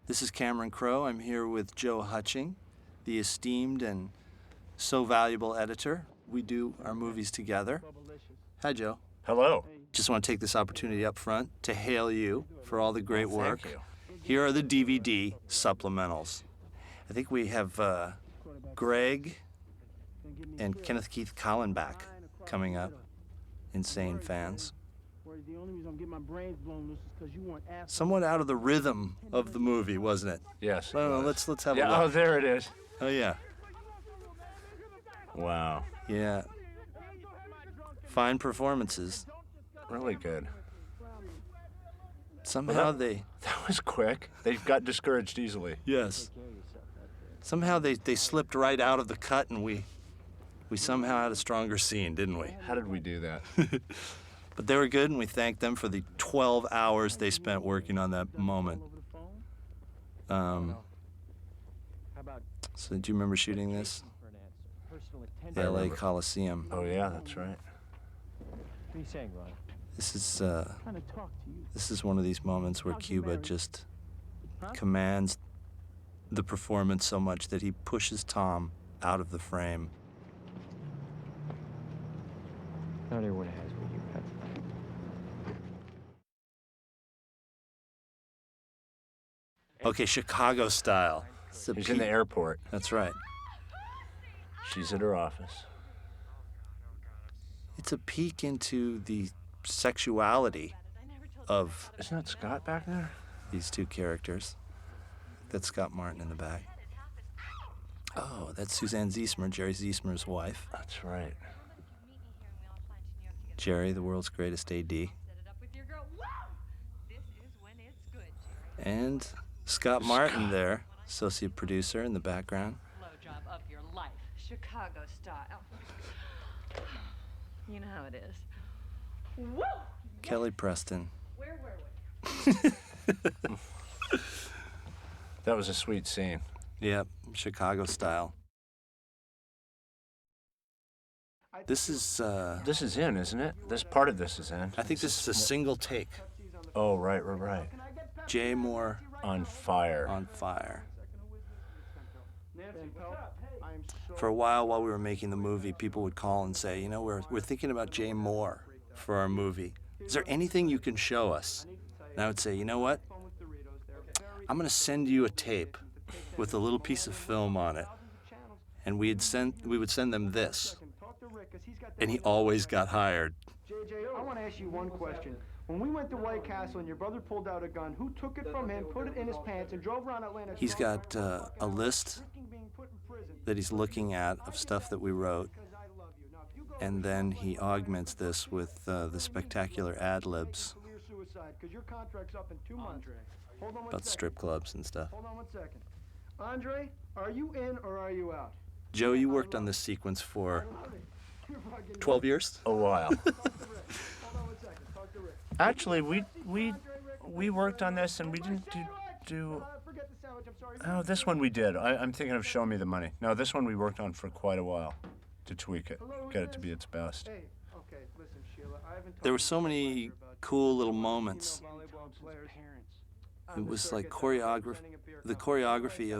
This is Cameron Crowe. I'm here with Joe Hutching, the esteemed and so valuable editor. We do our movies together. Hi, Joe. Hello. Just want to take this opportunity up front to hail you for all the great work. Thank you. Here are the DVD supplementals. I think we have Greg and Kenneth Keith Collenbach coming up. Insane fans. Somewhat out of the rhythm of the movie, wasn't it? Yes. No, let's have a Yeah. look. Oh, there it is. Oh, yeah. Wow. Yeah. Fine performances. Really good. Somehow they... That was quick. They got discouraged easily. Yes. Somehow they slipped right out of the cut, and we somehow had a stronger scene, didn't we? How did we do that? But they were good, and we thank them for the 12 hours they spent working on that moment. So do you remember shooting this? The LA Coliseum. Oh, yeah, that's right. What are you saying, Ron? This is one of these moments where Cuba just commands the performance so much that he pushes Tom out of the frame. Not everyone has what you have. Okay, Chicago style. He's in the airport. That's right. She's at her office. It's a peek into the sexuality of Isn't that Scott back there? these two characters. That's Scott Martin in the back. Oh, that's Suzanne Ziesmer, Jerry Ziesmer's wife. That's right. Jerry, the world's greatest AD. And Scott Martin there, associate producer in the background. Blowjob of your life, Chicago style. You know how it is. Woo! Kelly Preston. Where were we? That was a sweet scene. Yep, Chicago style. This is, This is in, isn't it? This part of this is in. I think this is a single take. Oh, right. Jay Moore On fire. on fire. For a while we were making the movie, people would call and say, you know, we're thinking about Jay Moore for our movie. Is there anything you can show us? And I would say, you know what? I'm going to send you a tape with a little piece of film on it. And we would send them this. And he always got hired. JJ, I want to ask you one question. When we went to White Castle and your brother pulled out a gun, who took it from him, put it in his pants, and drove around Atlanta? He's got a list that he's looking at of stuff that we wrote. And then he augments this with the spectacular ad-libs about strip clubs and stuff. Hold on 1 second. Andre, are you in or are you out? Joe, you worked on this sequence for 12 years? A while. Hold on 1 second. Talk to Rick. Actually, we worked on this and we didn't do. Forget the sandwich. I'm sorry. Oh, this one we did. I'm thinking of Show Me the Money. No, this one we worked on for quite a while to tweak it, get it to be its best. Hey, okay, listen, Sheila. I haven't There were so many cool little moments. volleyball players' parents. It was like the choreography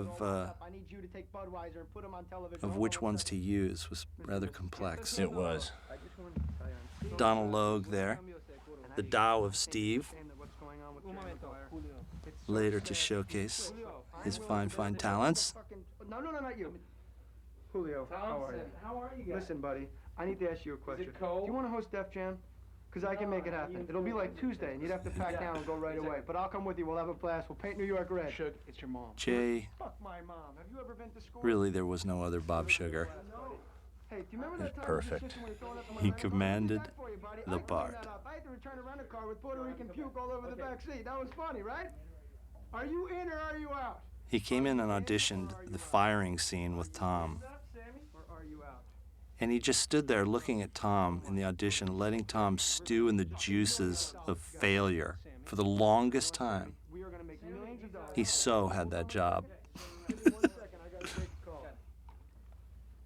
of which ones to use was rather complex. It was. Donald Logue there, the Tao of Steve, later to showcase his fine talents. No, not you. Julio, how are you? How are you guys? Listen, buddy, I need to ask you a question. it cold? Do you want to host Def Jam? Because I can make it happen. It'll be like Tuesday, and you'd have to pack down and go right away. But I'll come with you. We'll have a blast. We'll paint New York red. Shug, it's your mom. Jay, Fuck my mom. Have you ever been to school? really there was no other Bob Sugar. Hey, do you remember that time Perfect. you were throwing up in my He lap? commanded I did that for you, buddy. the I cleaned BART. that up. I had to return a rental car with Puerto Rican puke all over the back seat. That was funny, right? Are you in or are you out? He came in and auditioned the firing scene with Tom. Or are you out? And he just stood there looking at Tom in the audition, letting Tom stew in the juices of failure for the longest time. We are going to make millions of dollars. He so had that job. Give me 1 second. I got to take a call.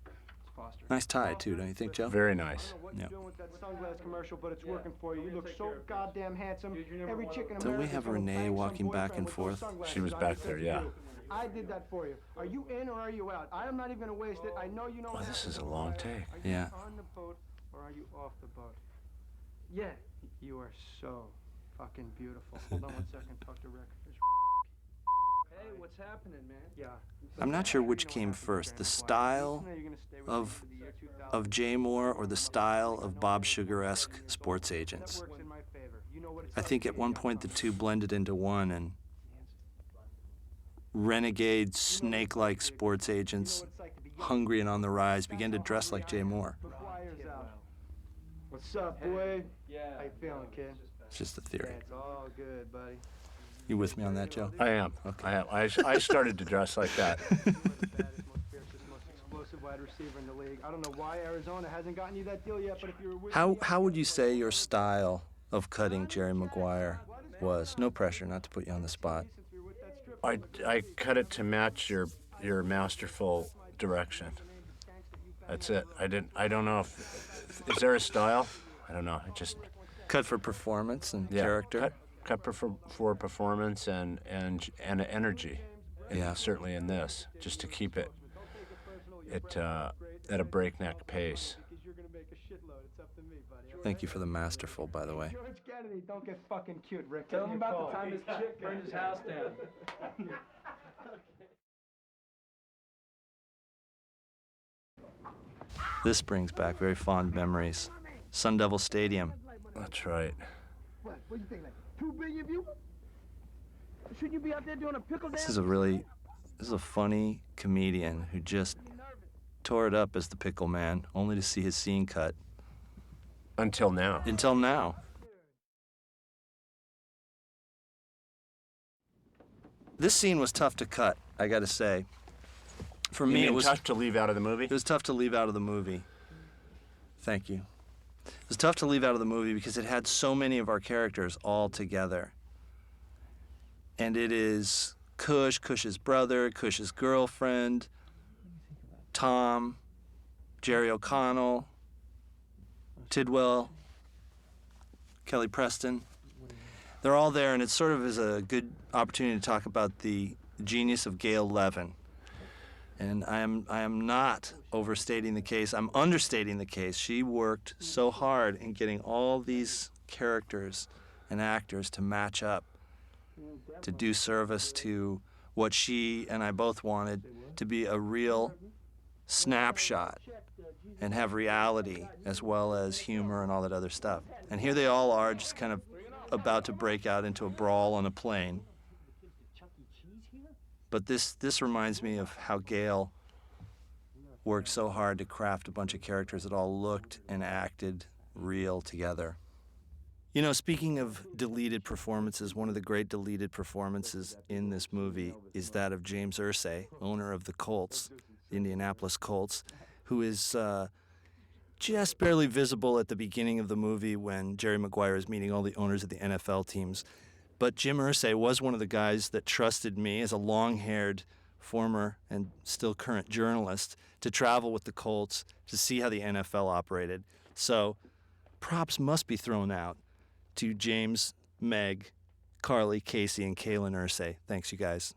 It's Foster. Nice tie, too, don't you think, Joe? Very nice. I don't know what Yeah. you're doing with that sunglass commercial, but it's working for you. You look so goddamn handsome. Every chick in Don't we America's have gonna Renee bang some walking back boyfriend and with those forth? sunglasses She was on back because there, of yeah. you. I did that for you. Are you in or are you out? I am not even gonna waste it. I know you know. Oh, what this happens is a on the long ride. take. Are you Yeah. on the boat or are you off the boat? Yeah. You are so fucking beautiful. Hold on 1 second. Talk to Rick. Hey, what's happening, man? Yeah. I'm not sure which came first, the style of Jay Moore or the style of Bob Sugar-esque sports agents. I think at one point the two blended into one, and renegade, snake-like sports agents, hungry and on the rise, began to dress like Jay Moore. Maguire's out. What's up, boy? How you feeling, kid? It's just a theory. It's all good, buddy. You with me on that, Joe? I am. Okay. I am. I started to dress like that. You are the baddest, most fiercest, most explosive wide receiver in the league. I don't know why Arizona hasn't gotten you that deal yet, but if you were with me, How would you say your style of cutting Jerry Maguire was? No pressure, not to put you on the spot. since we were with that strip, I cut it to match your masterful direction. That's it. I don't know if is there a style? I don't know. I just Cut for performance and yeah, character. Cut for performance and energy. And Yeah. certainly in this, just to keep it at a breakneck pace. because you're gonna make a shitload. It's up to me, buddy. Thank you for the masterful, by the way. George Kennedy, don't get fucking cute, Rick. Tell him about the time his chick burned his house down. This brings back very fond memories. Sun Devil Stadium. That's right. What do you think, like 2 billion viewers? Shouldn't you be out there doing a pickle dance? This is a funny comedian who just tore it up as the Pickle Man, only to see his scene cut. Until now. Until now. This scene was tough to cut, I gotta say. For You me, mean it was tough to leave out of the movie? It was tough to leave out of the movie. Thank you. It was tough to leave out of the movie because it had so many of our characters all together. And it is Cush's brother, Cush's girlfriend, Tom, Jerry O'Connell, Tidwell, Kelly Preston. They're all there, and it sort of is a good opportunity to talk about the genius of Gail Levin. And I am not overstating the case. I'm understating the case. She worked so hard in getting all these characters and actors to match up, to do service to what she and I both wanted to be a real snapshot and have reality as well as humor and all that other stuff. And here they all are, just kind of about to break out into a brawl on a plane. But this reminds me of how Gail worked so hard to craft a bunch of characters that all looked and acted real together. You know, speaking of deleted performances, one of the great deleted performances in this movie is that of James Irsay, owner of the Colts, the Indianapolis Colts, who is just barely visible at the beginning of the movie when Jerry Maguire is meeting all the owners of the NFL teams. But Jim Irsay was one of the guys that trusted me as a long-haired former and still current journalist to travel with the Colts to see how the NFL operated. So props must be thrown out to James, Meg, Carly, Casey, and Kaylin Irsay. Thanks, you guys.